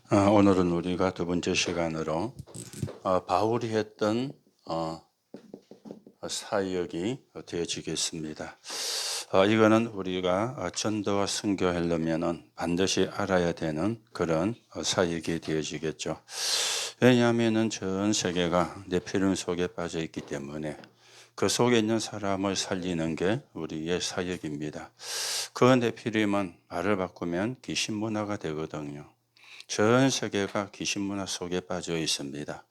오늘은 우리가 두 번째 시간으로 바울이 했던 사역이 되어지겠습니다. 이거는 우리가 전도와 선교하려면은 반드시 알아야 되는 그런 사역이 되어지겠죠. 왜냐하면은 전 세계가 네피림 속에 빠져 있기 때문에 그 속에 있는 사람을 살리는 게 우리의 사역입니다. 그 네피림은 말을 바꾸면 귀신 문화가 되거든요. 전 세계가 귀신 문화 속에 빠져 있습니다.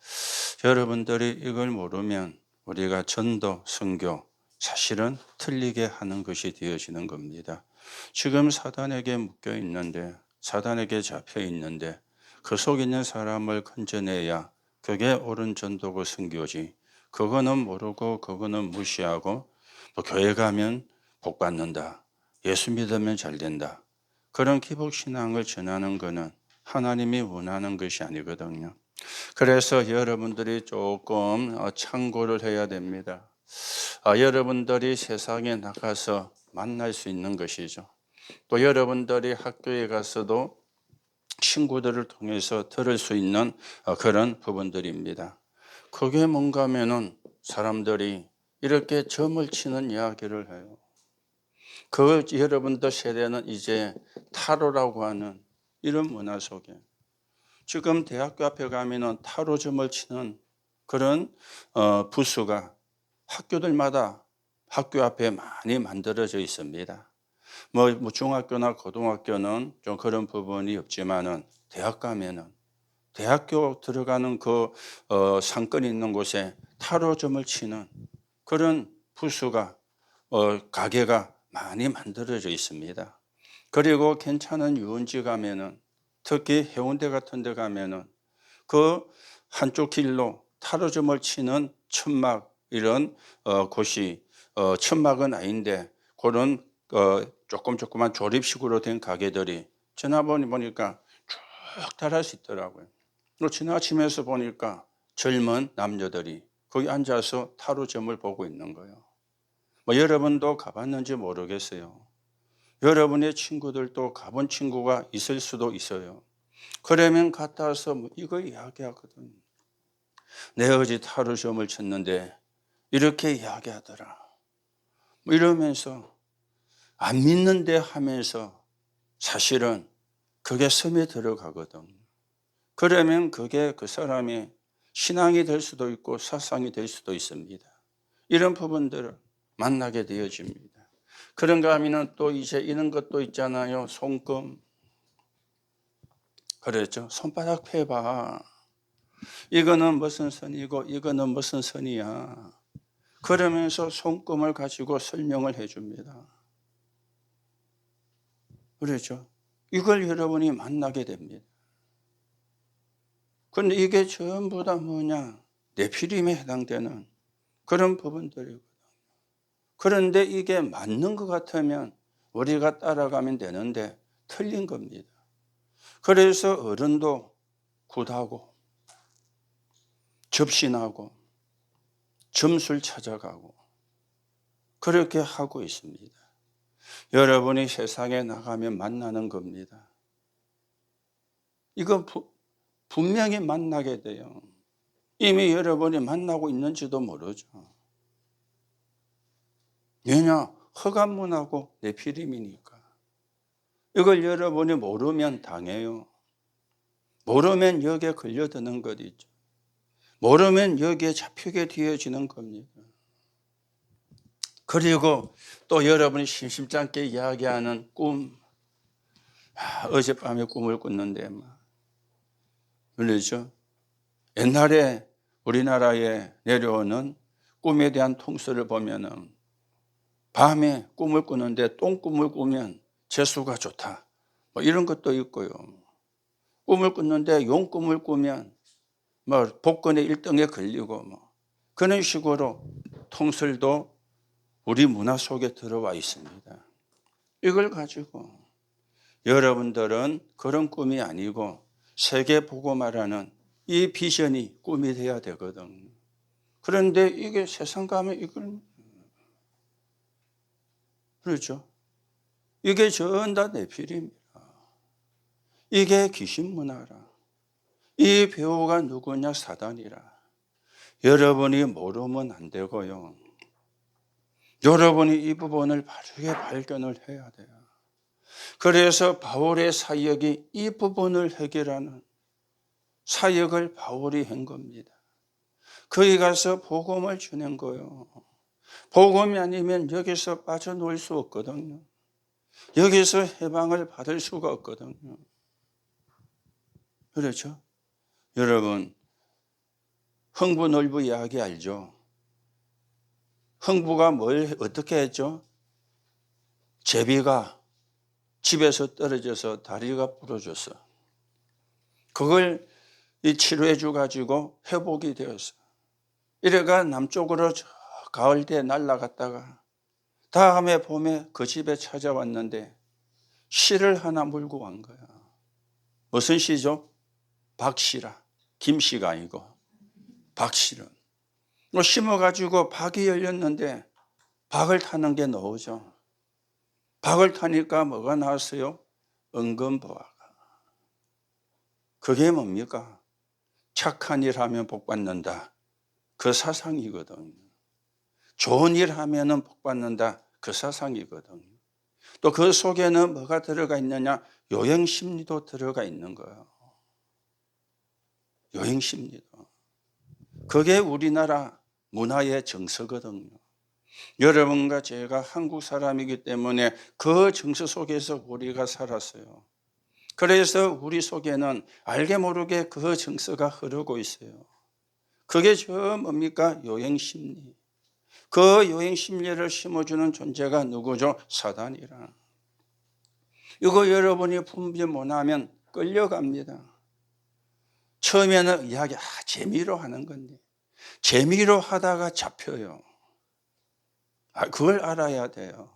여러분들이 이걸 모르면 우리가 전도, 선교 사실은 틀리게 하는 것이 되어지는 겁니다. 지금 사단에게 묶여 있는데, 사단에게 잡혀 있는데 그 속에 있는 사람을 건져내야 그게 옳은 전도고 선교지. 그거는 모르고 그거는 무시하고 또 교회 가면 복 받는다. 예수 믿으면 잘 된다. 그런 기복신앙을 전하는 것은 하나님이 원하는 것이 아니거든요. 그래서 여러분들이 조금 참고를 해야 됩니다. 여러분들이 세상에 나가서 만날 수 있는 것이죠. 또 여러분들이 학교에 가서도 친구들을 통해서 들을 수 있는 그런 부분들입니다. 그게 뭔가 하면은 사람들이 이렇게 점을 치는 이야기를 해요. 그 여러분들 세대는 이제 타로라고 하는 이런 문화 속에 지금 대학교 앞에 가면은 타로점을 치는 그런 부스가 학교들마다 학교 앞에 많이 만들어져 있습니다. 뭐 중학교나 고등학교는 좀 그런 부분이 없지만은 대학 가면은 대학교 들어가는 그 상권이 있는 곳에 타로점을 치는 그런 부스가 가게가 많이 만들어져 있습니다. 그리고 괜찮은 유원지 가면은 특히 해운대 같은 데 가면은 그 한쪽 길로 타로점을 치는 천막 이런 곳이 천막은 아닌데 그런 조그만 조립식으로 된 가게들이 지나보니 보니까 쭉 달할 수 있더라고요. 또 지나치면서 보니까 젊은 남녀들이 거기 앉아서 타로점을 보고 있는 거예요. 뭐 여러분도 가봤는지 모르겠어요. 여러분의 친구들도 가본 친구가 있을 수도 있어요. 그러면 갔다 와서 뭐 이거 이야기하거든. 내 어제 타로 시험을 쳤는데 이렇게 이야기하더라. 뭐 이러면서 안 믿는데 하면서 사실은 그게 섬에 들어가거든. 그러면 그게 그 사람의 신앙이 될 수도 있고 사상이 될 수도 있습니다. 이런 부분들을 만나게 되어집니다. 그런가 하면 또 이제 이런 것도 있잖아요. 손금. 그랬죠. 손바닥 펴봐. 이거는 무슨 선이고 이거는 무슨 선이야. 그러면서 손금을 가지고 설명을 해줍니다. 그렇죠. 이걸 여러분이 만나게 됩니다. 그런데 이게 전부 다 뭐냐? 네피림에 해당되는 그런 부분들이거든요. 그런데 이게 맞는 것 같으면 우리가 따라가면 되는데 틀린 겁니다. 그래서 어른도 굿하고 접신하고 점술 찾아가고 그렇게 하고 있습니다. 여러분이 세상에 나가면 만나는 겁니다. 이건 분명히 만나게 돼요. 이미 여러분이 만나고 있는지도 모르죠. 왜냐? 허간문하고 네피림이니까. 이걸 여러분이 모르면 당해요. 모르면 여기에 걸려드는 것 있죠. 모르면 여기에 잡히게 되어지는 겁니다. 그리고 또 여러분이 심심치 않게 이야기하는 꿈. 어젯밤에 꿈을 꿨는데 그렇죠? 옛날에 우리나라에 내려오는 꿈에 대한 통설을 보면은 밤에 꿈을 꾸는데 똥꿈을 꾸면 재수가 좋다. 뭐 이런 것도 있고요. 꿈을 꿨는데 용꿈을 꾸면 뭐 복권의 1등에 걸리고 뭐 그런 식으로 통설도 우리 문화 속에 들어와 있습니다. 이걸 가지고 여러분들은 그런 꿈이 아니고 세계 보고 말하는 이 비전이 꿈이 돼야 되거든. 그런데 이게 세상 가면 이걸 그렇죠. 이게 전 다 네피림이라. 이게 귀신 문화라. 이 배우가 누구냐? 사단이라. 여러분이 모르면 안 되고요. 여러분이 이 부분을 바르게 발견을 해야 돼요. 그래서 바울의 사역이 이 부분을 해결하는 사역을 바울이 한 겁니다. 거기 가서 복음을 주는 거예요. 복음이 아니면 여기서 빠져나올 수 없거든요. 여기서 해방을 받을 수가 없거든요. 그렇죠? 여러분, 흥부놀부 이야기 알죠? 흥부가 어떻게 했죠? 제비가 집에서 떨어져서 다리가 부러졌어. 그걸 치료해 줘가지고 회복이 되었어. 이래가 남쪽으로 저 가을 때 날아갔다가 다음에 봄에 그 집에 찾아왔는데 씨를 하나 물고 간 거야. 무슨 씨죠? 박씨라. 김씨가 아니고 박씨는. 심어가지고 박이 열렸는데 박을 타는 게 나오죠. 박을 타니까 뭐가 나왔어요? 은근보화가. 그게 뭡니까? 착한 일 하면 복 받는다. 그 사상이거든요. 좋은 일 하면 복 받는다. 그 사상이거든요. 또 그 속에는 뭐가 들어가 있느냐? 요행심리도 들어가 있는 거예요. 요행심리도. 그게 우리나라 문화의 정서거든요. 여러분과 제가 한국 사람이기 때문에 그 정서 속에서 우리가 살았어요. 그래서 우리 속에는 알게 모르게 그 정서가 흐르고 있어요. 그게 저 뭡니까? 요행심리. 그 요행심리를 심어주는 존재가 누구죠? 사단이라. 이거 여러분이 분별 못하면 끌려갑니다. 처음에는 이야기 재미로 하는 건데 재미로 하다가 잡혀요. 그걸 알아야 돼요.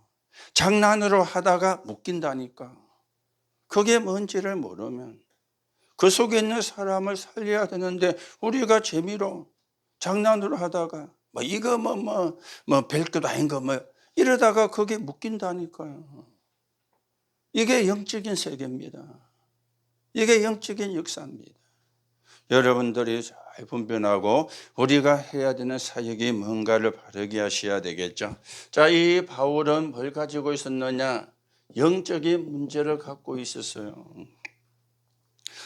장난으로 하다가 묶인다니까. 그게 뭔지를 모르면 그 속에 있는 사람을 살려야 되는데 우리가 재미로 장난으로 하다가 이거 별것 아닌 거 이러다가 그게 묶인다니까요. 이게 영적인 세계입니다. 이게 영적인 역사입니다. 여러분들이 잘 분별하고 우리가 해야 되는 사역이 뭔가를 바르게 하셔야 되겠죠. 자, 이 바울은 뭘 가지고 있었느냐? 영적인 문제를 갖고 있었어요.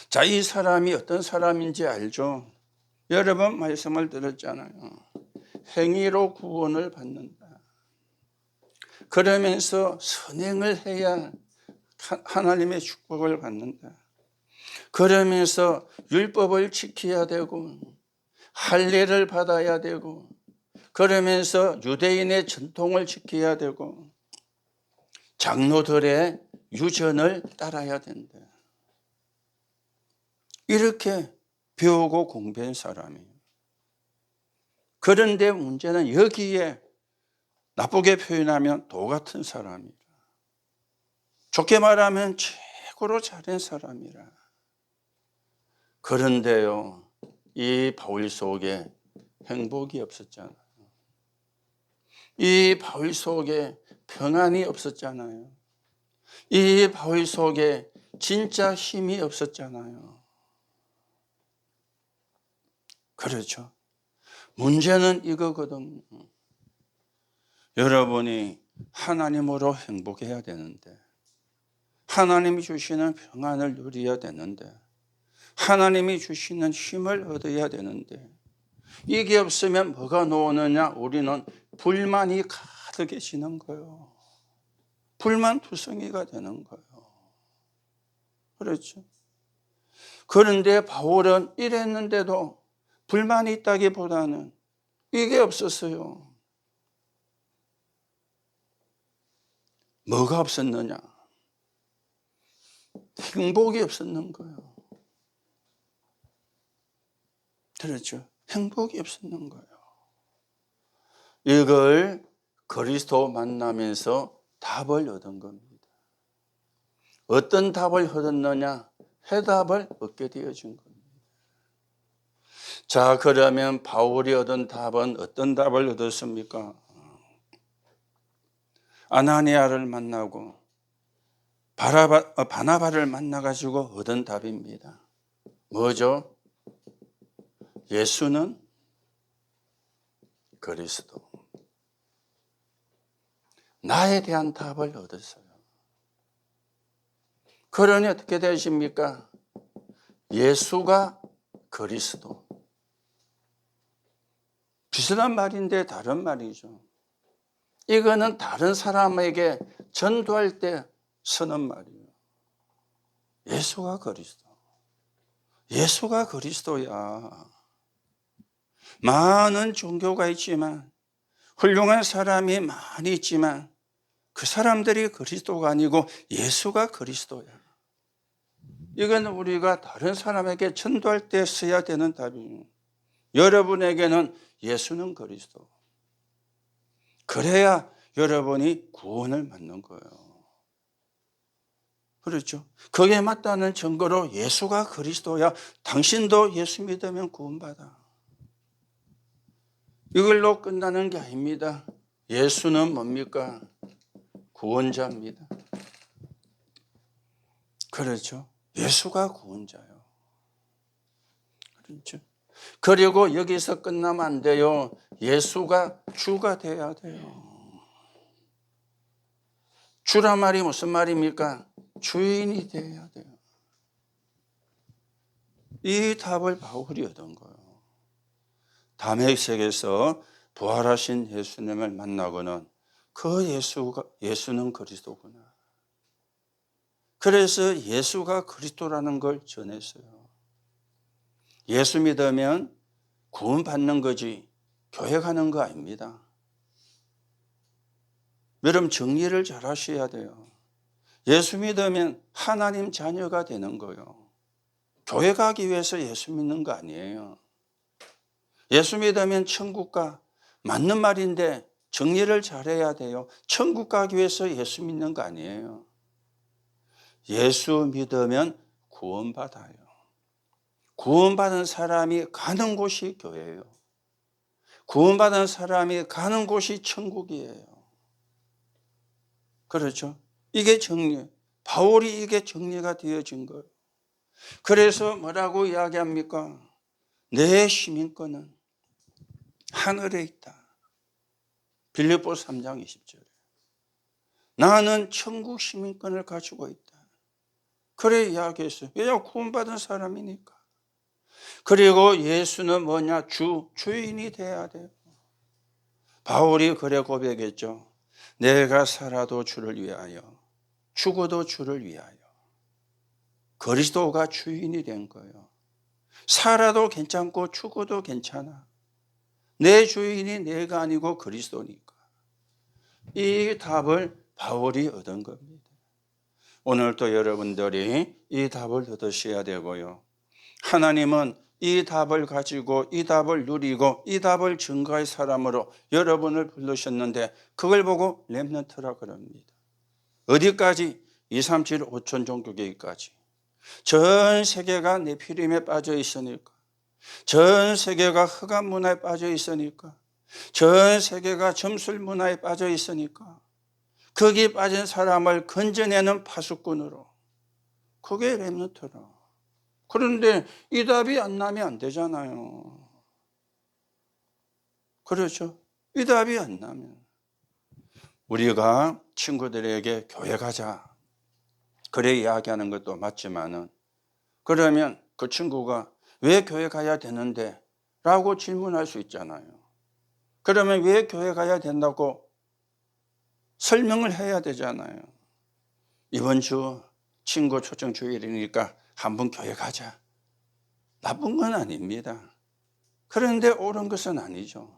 자, 이 사람이 어떤 사람인지 알죠? 여러 번 말씀을 들었잖아요. 행위로 구원을 받는다. 그러면서 선행을 해야 하나님의 축복을 받는다. 그러면서 율법을 지켜야 되고 할례를 받아야 되고 그러면서 유대인의 전통을 지켜야 되고 장로들의 유전을 따라야 된다. 이렇게 배우고 공부한 사람이에요. 그런데 문제는 여기에 나쁘게 표현하면 도 같은 사람이라. 좋게 말하면 최고로 잘한 사람이라. 그런데요, 이 바울 속에 행복이 없었잖아요. 이 바울 속에 평안이 없었잖아요. 이 바울 속에 진짜 힘이 없었잖아요. 그렇죠. 문제는 이거거든요. 여러분이 하나님으로 행복해야 되는데 하나님이 주시는 평안을 누려야 되는데 하나님이 주시는 힘을 얻어야 되는데 이게 없으면 뭐가 나오느냐? 우리는 불만이 가득해지는 거예요. 불만투성이가 되는 거예요. 그렇죠. 그런데 바울은 이랬는데도 불만이 있다기보다는 이게 없었어요. 뭐가 없었느냐? 행복이 없었는 거예요. 그렇죠. 행복이 없었는 거예요. 이걸 그리스도 만나면서 답을 얻은 겁니다. 어떤 답을 얻었느냐? 해답을 얻게 되어진 겁니다. 자, 그러면 바울이 얻은 답은 어떤 답을 얻었습니까? 아나니아를 만나고 바나바를 만나가지고 얻은 답입니다. 뭐죠? 예수는 그리스도. 나에 대한 답을 얻었어요. 그러니 어떻게 되십니까? 예수가 그리스도. 비슷한 말인데 다른 말이죠. 이거는 다른 사람에게 전도할 때 쓰는 말이에요. 예수가 그리스도. 예수가 그리스도야. 많은 종교가 있지만, 훌륭한 사람이 많이 있지만, 그 사람들이 그리스도가 아니고 예수가 그리스도야. 이건 우리가 다른 사람에게 전도할 때 써야 되는 답이에요. 여러분에게는 예수는 그리스도. 그래야 여러분이 구원을 받는 거예요. 그렇죠? 그게 맞다는 증거로 예수가 그리스도야. 당신도 예수 믿으면 구원받아. 이걸로 끝나는 게 아닙니다. 예수는 뭡니까? 구원자입니다. 그렇죠? 예수가 구원자요. 그렇죠? 그리고 여기서 끝나면 안 돼요. 예수가 주가 돼야 돼요. 주란 말이 무슨 말입니까? 주인이 돼야 돼요. 이 답을 바울이 얻은 거예요. 담에색에서 부활하신 예수님을 만나고는 그 예수는 그리스도구나. 그래서 예수가 그리스도라는 걸 전했어요. 예수 믿으면 구원받는 거지 교회 가는 거 아닙니다. 여러분 정리를 잘 하셔야 돼요. 예수 믿으면 하나님 자녀가 되는 거예요. 교회 가기 위해서 예수 믿는 거 아니에요. 예수 믿으면 천국 가. 맞는 말인데 정리를 잘해야 돼요. 천국 가기 위해서 예수 믿는 거 아니에요. 예수 믿으면 구원받아요. 구원받은 사람이 가는 곳이 교회예요. 구원받은 사람이 가는 곳이 천국이에요. 그렇죠? 이게 정리. 바울이 이게 정리가 되어진 거예요. 그래서 뭐라고 이야기합니까? 내 시민권은 하늘에 있다. 빌립보서 3장 20절에. 나는 천국 시민권을 가지고 있다. 그래 이야기했어요. 왜냐 구원받은 사람이니까. 그리고 예수는 뭐냐? 주인이 돼야 돼요. 바울이 그래 고백했죠. 내가 살아도 주를 위하여, 죽어도 주를 위하여. 그리스도가 주인이 된 거예요. 살아도 괜찮고 죽어도 괜찮아. 내 주인이 내가 아니고 그리스도니까. 이 답을 바울이 얻은 겁니다. 오늘도 여러분들이 이 답을 얻으셔야 되고요. 하나님은 이 답을 가지고 이 답을 누리고 이 답을 증거할 사람으로 여러분을 부르셨는데 그걸 보고 렘넌트라 그럽니다. 어디까지? 237 5천 종교계까지. 전 세계가 네피림에 빠져 있으니까, 전 세계가 흑암 문화에 빠져 있으니까, 전 세계가 점술 문화에 빠져 있으니까 거기에 빠진 사람을 건져내는 파수꾼으로. 그게 렘넌트라. 그런데 이 답이 안 나면 안 되잖아요. 그렇죠? 이 답이 안 나면. 우리가 친구들에게 교회 가자. 그래 이야기하는 것도 맞지만은 그러면 그 친구가 왜 교회 가야 되는데? 라고 질문할 수 있잖아요. 그러면 왜 교회 가야 된다고 설명을 해야 되잖아요. 이번 주 친구 초청 주일이니까 한번 교회 가자. 나쁜 건 아닙니다. 그런데 옳은 것은 아니죠.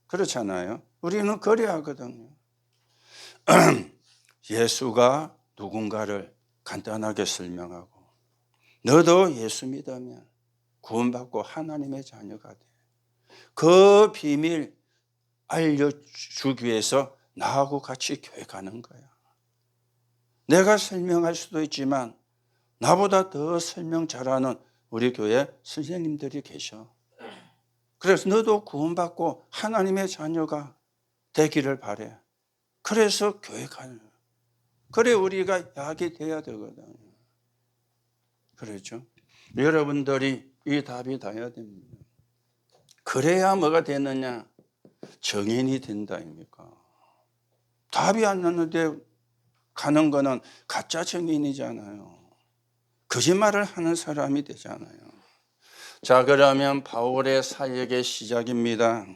그렇잖아요. 우리는 그래야 하거든요. 예수가 누군가를 간단하게 설명하고 너도 예수 믿으면 구원받고 하나님의 자녀가 돼. 그 비밀 알려주기 위해서 나하고 같이 교회 가는 거야. 내가 설명할 수도 있지만 나보다 더 설명 잘하는 우리 교회 선생님들이 계셔. 그래서 너도 구원받고 하나님의 자녀가 되기를 바래. 그래서 교회 가는 거야. 그래 우리가 약이 돼야 되거든. 그렇죠? 여러분들이 이 답이 다야 됩니다. 그래야 뭐가 되느냐? 정인이 된다 아닙니까? 답이 안 나는데 가는 거는 가짜 정인이잖아요. 거짓말을 하는 사람이 되잖아요. 자, 그러면 바울의 사역의 시작입니다.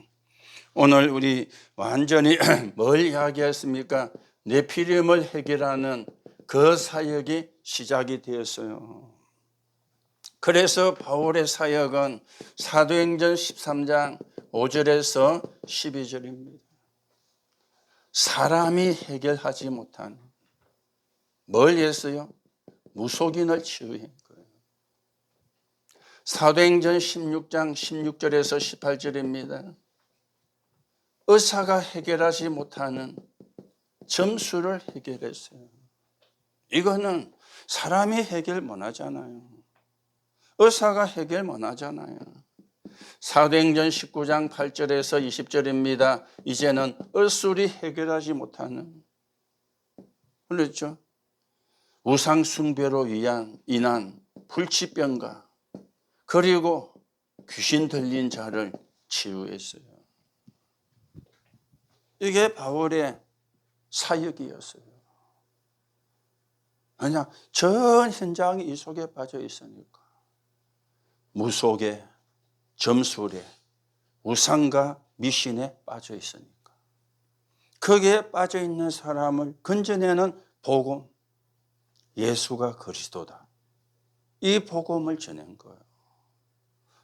오늘 우리 완전히 뭘 이야기했습니까? 네피림을 해결하는 그 사역이 시작이 되었어요. 그래서 바울의 사역은 사도행전 13장 5절에서 12절입니다. 사람이 해결하지 못한 뭘 했어요? 무속인을 치유한 거예요. 사도행전 16장 16절에서 18절입니다. 의사가 해결하지 못하는 점수를 해결했어요. 이거는 사람이 해결 못 하잖아요. 의사가 해결 못 하잖아요. 사도행전 19장 8절에서 20절입니다. 이제는 의술이 해결하지 못하는, 그렇죠? 우상 숭배로 인한 불치병과 그리고 귀신 들린 자를 치유했어요. 이게 바울의 사역이었어요. 그냥 전 현장이 이 속에 빠져 있으니까. 무속에, 점술에, 우상과 미신에 빠져 있으니까. 거기에 빠져 있는 사람을 건져내는 복음, 예수가 그리스도다. 이 복음을 전한 거예요.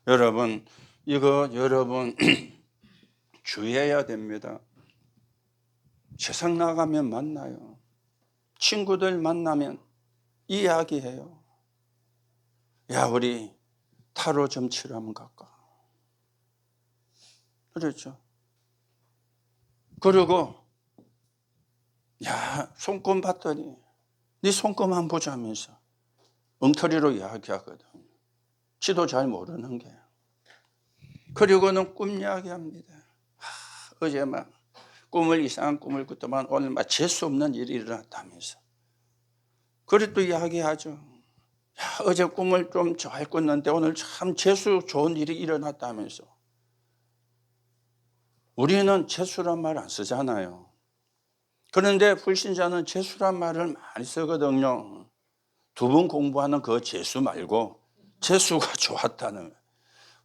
여러분, 이거 여러분 주의해야 됩니다. 세상 나가면 만나요. 친구들 만나면 이야기해요. 야, 우리 타로 좀 치러 한번 갈까? 그렇죠. 그리고 야, 손금 봤더니 네 손금 한번 보자면서 엉터리로 이야기하거든. 지도 잘 모르는 게. 그리고는 꿈 이야기합니다. 어제 막 이상한 꿈을 꿨더만 오늘 막 재수 없는 일이 일어났다면서. 그래 또 이야기하죠. 야, 어제 꿈을 좀 잘 꿨는데 오늘 참 재수 좋은 일이 일어났다면서. 우리는 재수란 말 안 쓰잖아요. 그런데 불신자는 재수란 말을 많이 쓰거든요. 두 번 공부하는 그 재수 말고 재수가 좋았다는,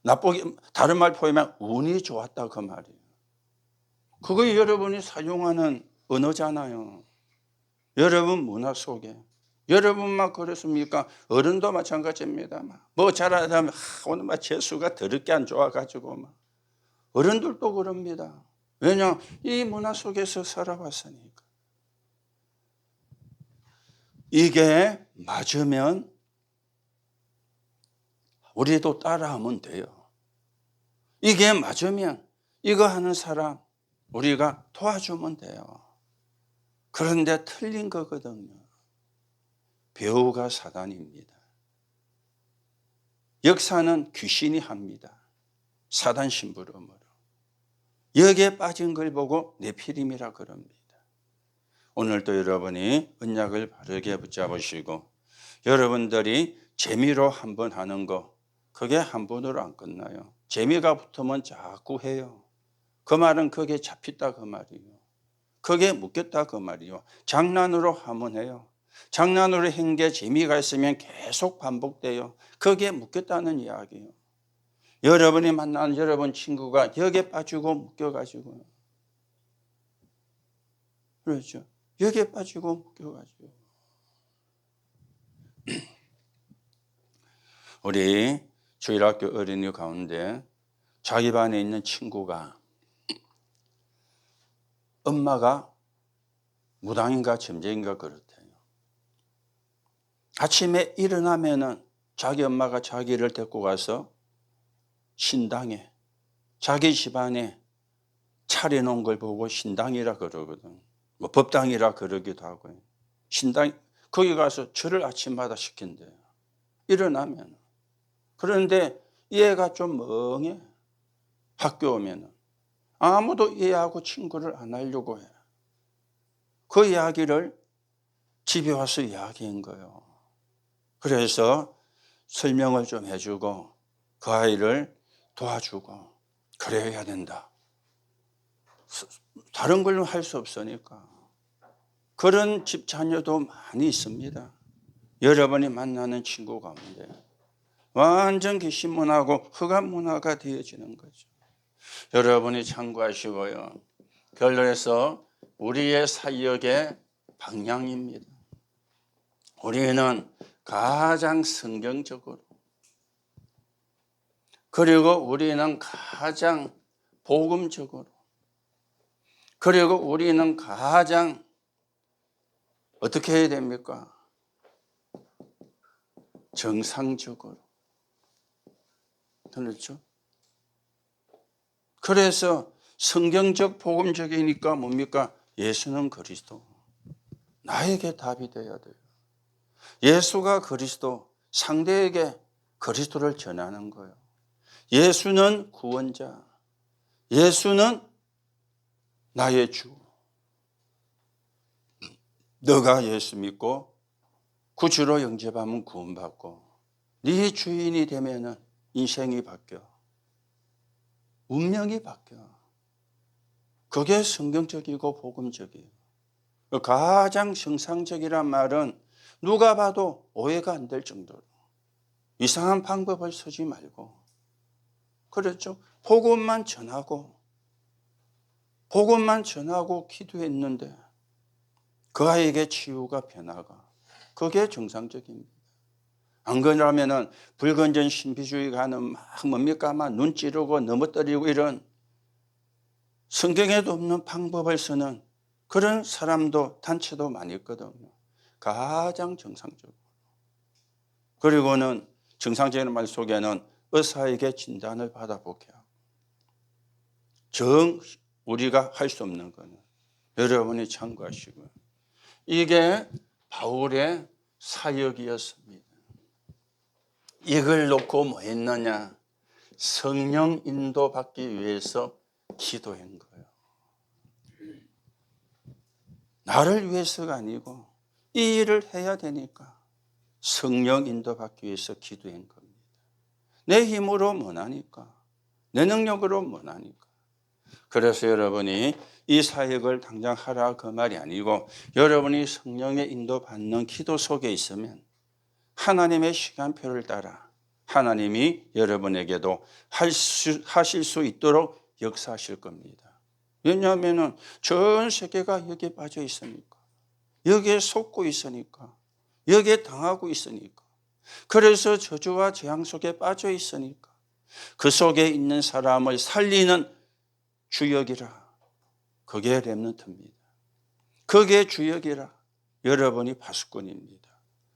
나쁘게 다른 말 표현하면 운이 좋았다 그 말이에요. 그거 여러분이 사용하는 언어잖아요. 여러분 문화 속에. 여러분만 그렇습니까? 어른도 마찬가지입니다. 뭐 잘하다면 오늘 막 재수가 더럽게 안 좋아가지고 막. 어른들도 그럽니다. 왜냐? 이 문화 속에서 살아왔으니까. 이게 맞으면 우리도 따라하면 돼요. 이게 맞으면 이거 하는 사람 우리가 도와주면 돼요. 그런데 틀린 거거든요. 배우가 사단입니다. 역사는 귀신이 합니다. 사단 심부름으로. 여기에 빠진 걸 보고 네피림이라 그럽니다. 오늘도 여러분이 언약을 바르게 붙잡으시고 여러분들이 재미로 한번 하는 거 그게 한 번으로 안 끝나요. 재미가 붙으면 자꾸 해요. 그 말은 거기에 잡혔다 그 말이에요. 거기에 묶였다 그 말이에요. 장난으로 하면 해요. 장난으로 한 게 재미가 있으면 계속 반복돼요. 거기에 묶였다는 이야기예요. 여러분이 만난 여러분 친구가 여기에 빠지고 묶여가지고, 그렇죠. 여기에 빠지고 묶여가지고. 우리 주일학교 어린이 가운데 자기 반에 있는 친구가 엄마가 무당인가 점쟁인가 그렇대요. 아침에 일어나면은 자기 엄마가 자기를 데리고 가서 신당에 자기 집안에 차려놓은 걸 보고 신당이라 그러거든. 뭐 법당이라 그러기도 하고요. 신당 거기 가서 절을 아침마다 시킨대요. 일어나면. 그런데 얘가 좀 멍해. 학교 오면은 아무도 얘하고 친구를 안 하려고 해. 그 이야기를 집에 와서 이야기한 거예요. 그래서 설명을 좀 해주고 그 아이를 도와주고 그래야 된다. 다른 걸로 할 수 없으니까. 그런 집 자녀도 많이 있습니다. 여러분이 만나는 친구 가운데 완전 귀신문화고 흑암문화가 되어지는 거죠. 여러분이 참고하시고요. 결론에서 우리의 사역의 방향입니다. 우리는 가장 성경적으로, 그리고 우리는 가장 복음적으로, 그리고 우리는 가장 어떻게 해야 됩니까? 정상적으로. 그렇죠? 그래서 성경적 복음적이니까 뭡니까? 예수는 그리스도. 나에게 답이 되어야 돼요. 예수가 그리스도, 상대에게 그리스도를 전하는 거예요. 예수는 구원자, 예수는 나의 주. 너가 예수 믿고 구주로 영접하면 구원받고 네 주인이 되면은 인생이 바뀌어. 운명이 바뀌어. 그게 성경적이고 복음적이에요. 가장 정상적이란 말은 누가 봐도 오해가 안 될 정도로 이상한 방법을 쓰지 말고, 그렇죠? 복음만 전하고 기도했는데 그 아이에게 치유가 변화가, 그게 정상적입니다. 안 그러면은 불건전 신비주의가는 막 뭡니까? 막 눈 찌르고 넘어뜨리고 이런 성경에도 없는 방법을 쓰는 그런 사람도 단체도 많이 있거든요. 가장 정상적으로. 그리고는 정상적인 말 속에는 의사에게 진단을 받아보게 하고, 우리가 할 수 없는 거는 여러분이 참고하시고요. 이게 바울의 사역이었습니다. 이걸 놓고 뭐 했느냐? 성령 인도받기 위해서 기도한 거예요. 나를 위해서가 아니고 이 일을 해야 되니까 성령 인도받기 위해서 기도한 겁니다. 내 힘으로 못하니까, 내 능력으로 못하니까. 그래서 여러분이 이 사역을 당장 하라 그 말이 아니고, 여러분이 성령의 인도받는 기도 속에 있으면 하나님의 시간표를 따라 하나님이 여러분에게도 하실 수 있도록 역사하실 겁니다. 왜냐하면 전 세계가 여기에 빠져 있으니까, 여기에 속고 있으니까, 여기에 당하고 있으니까, 그래서 저주와 재앙 속에 빠져 있으니까 그 속에 있는 사람을 살리는 주역이라, 그게 렘넌트입니다. 그게 주역이라 여러분이 파수꾼입니다.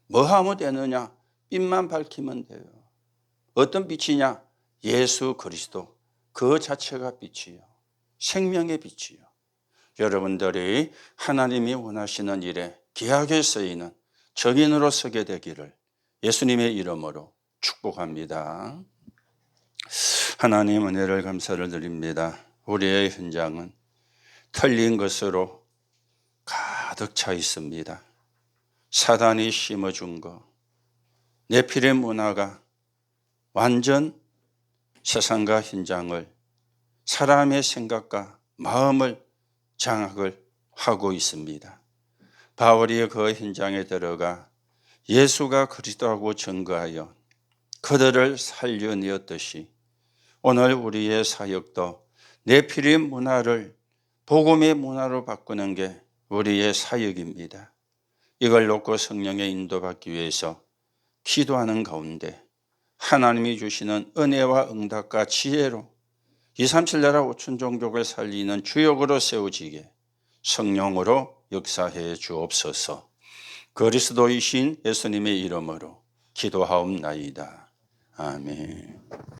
뭐 하면 되느냐? 빛만 밝히면 돼요. 어떤 빛이냐? 예수 그리스도 그 자체가 빛이요, 생명의 빛이요. 여러분들이 하나님이 원하시는 일에 귀하게 쓰이는 정인으로 서게 되기를 예수님의 이름으로 축복합니다. 하나님 은혜를 감사를 드립니다. 우리의 현장은 틀린 것으로 가득 차 있습니다. 사단이 심어준 것, 네피림 문화가 완전 세상과 현장을, 사람의 생각과 마음을 장악을 하고 있습니다. 바울이 그 현장에 들어가 예수가 그리스도라고 증거하여 그들을 살려내었듯이 오늘 우리의 사역도 네피림 문화를 복음의 문화로 바꾸는 게 우리의 사역입니다. 이걸 놓고 성령의 인도받기 위해서 기도하는 가운데 하나님이 주시는 은혜와 응답과 지혜로 237 나라 5천 종족을 살리는 주역으로 세워지게 성령으로 역사해 주옵소서. 그리스도이신 예수님의 이름으로 기도하옵나이다. 아멘.